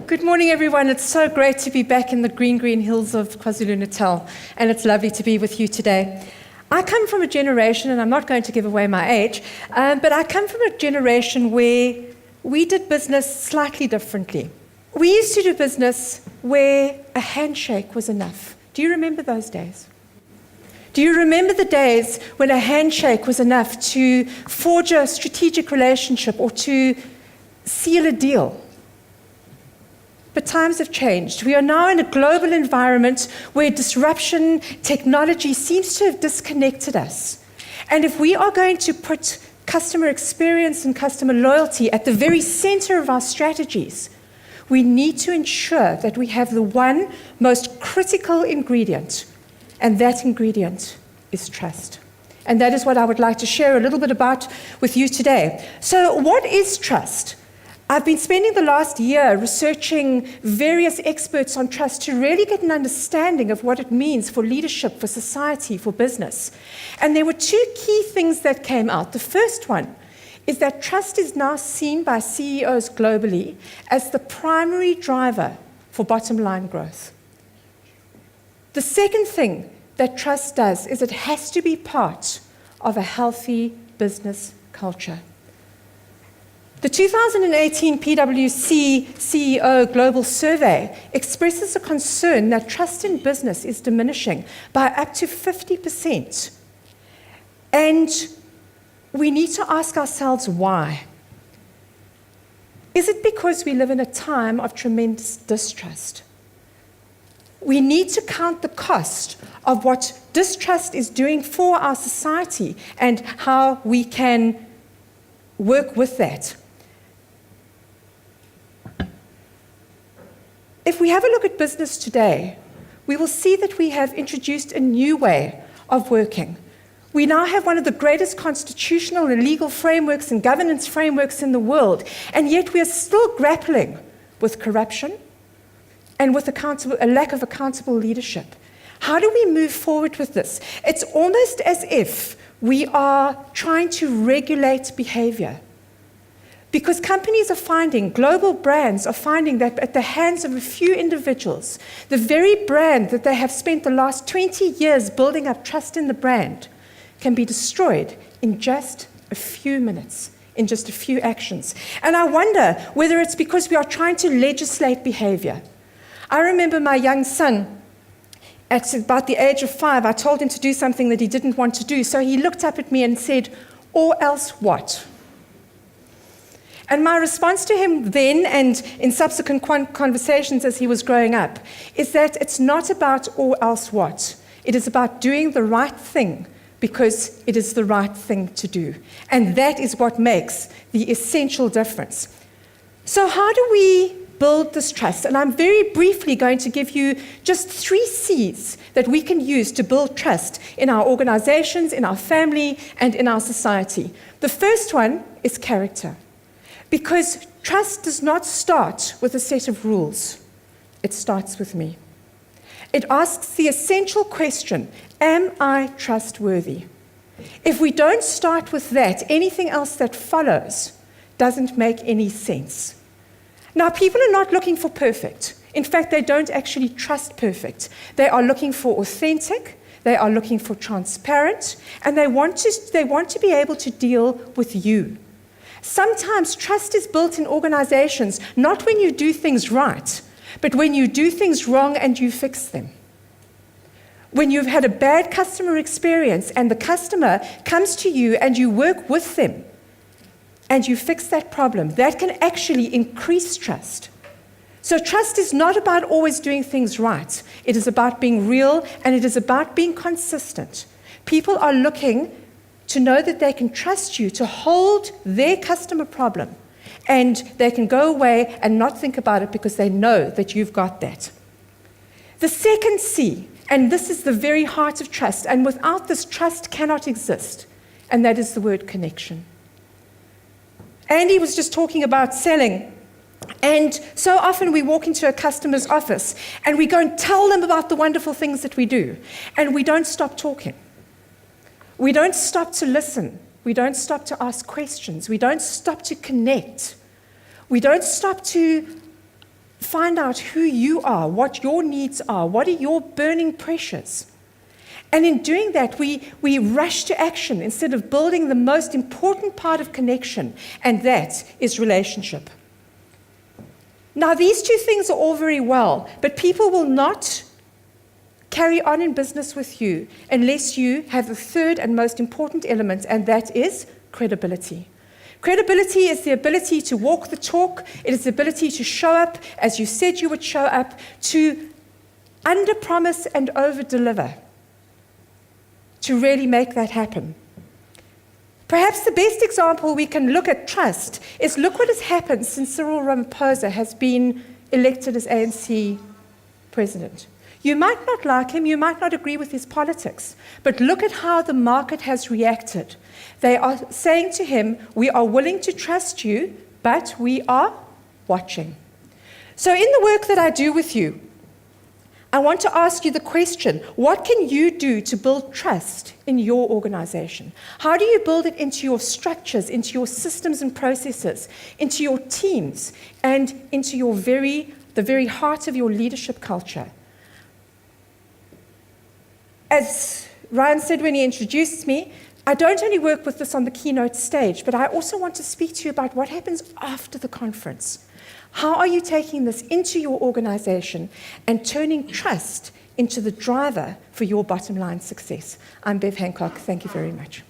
Good morning, everyone. It's so great to be back in the green hills of KwaZulu-Natal, and it's lovely to be with you today. I come from a generation, and I'm not going to give away my age, but I come from a generation where we did business slightly differently. We used to do business where a handshake was enough. Do you remember those days? Do you remember the days when a handshake was enough to forge a strategic relationship or to seal a deal? But times have changed. We are now in a global environment where disruption, technology seems to have disconnected us. And if we are going to put customer experience and customer loyalty at the very center of our strategies, we need to ensure that we have the one most critical ingredient, and that ingredient is trust. And that is what I would like to share a little bit about with you today. So what is trust? I've been spending the last year researching various experts on trust to really get an understanding of what it means for leadership, for society, for business. And there were two key things that came out. The first one is that trust is now seen by CEOs globally as the primary driver for bottom line growth. The second thing that trust does is it has to be part of a healthy business culture. The 2018 PwC CEO Global Survey expresses a concern that trust in business is diminishing by up to 50%. And we need to ask ourselves why. Is it because we live in a time of tremendous distrust? We need to count the cost of what distrust is doing for our society and how we can work with that. If we have a look at business today, we will see that we have introduced a new way of working. We now have one of the greatest constitutional and legal frameworks and governance frameworks in the world, and yet we are still grappling with corruption and with a lack of accountable leadership. How do we move forward with this? It's almost as if we are trying to regulate behavior. Because companies are finding, global brands are finding that at the hands of a few individuals, the very brand that they have spent the last 20 years building up trust in the brand can be destroyed in just a few minutes, in just a few actions. And I wonder whether it's because we are trying to legislate behavior. I remember my young son, at about the age of 5, I told him to do something that he didn't want to do. So he looked up at me and said, "Or else what?" And my response to him then, and in subsequent conversations as he was growing up, is that it's not about or else what. It is about doing the right thing because it is the right thing to do. And that is what makes the essential difference. So how do we build this trust? And I'm very briefly going to give you just 3 C's that we can use to build trust in our organizations, in our family, and in our society. The first one is character. Because trust does not start with a set of rules. It starts with me. It asks the essential question, am I trustworthy? If we don't start with that, anything else that follows doesn't make any sense. Now, people are not looking for perfect. In fact, they don't actually trust perfect. They are looking for authentic, they are looking for transparent, and they want to be able to deal with you. Sometimes trust is built in organizations, not when you do things right, but when you do things wrong and you fix them. When you've had a bad customer experience and the customer comes to you and you work with them and you fix that problem, that can actually increase trust. So trust is not about always doing things right. It is about being real and it is about being consistent. People are looking to know that they can trust you to hold their customer problem and they can go away and not think about it because they know that you've got that. The second C, and this is the very heart of trust, and without this, trust cannot exist, and that is the word connection. Andy was just talking about selling, and so often we walk into a customer's office and we go and tell them about the wonderful things that we do, and we don't stop talking. We don't stop to listen. We don't stop to ask questions. We don't stop to connect. We don't stop to find out who you are, what your needs are, what are your burning pressures. And in doing that, we rush to action instead of building the most important part of connection, and that is relationship. Now, these two things are all very well, but people will not carry on in business with you unless you have the third and most important element, and that is credibility. Credibility is the ability to walk the talk. It is the ability to show up as you said you would show up, to under-promise and over-deliver, to really make that happen. Perhaps the best example we can look at trust is look what has happened since Cyril Ramaphosa has been elected as ANC president. You might not like him, you might not agree with his politics, but look at how the market has reacted. They are saying to him, we are willing to trust you, but we are watching. So in the work that I do with you, I want to ask you the question, what can you do to build trust in your organization? How do you build it into your structures, into your systems and processes, into your teams, and into the very heart of your leadership culture? As Ryan said when he introduced me, I don't only work with this on the keynote stage, but I also want to speak to you about what happens after the conference. How are you taking this into your organization and turning trust into the driver for your bottom line success? I'm Bev Hancock. Thank you very much.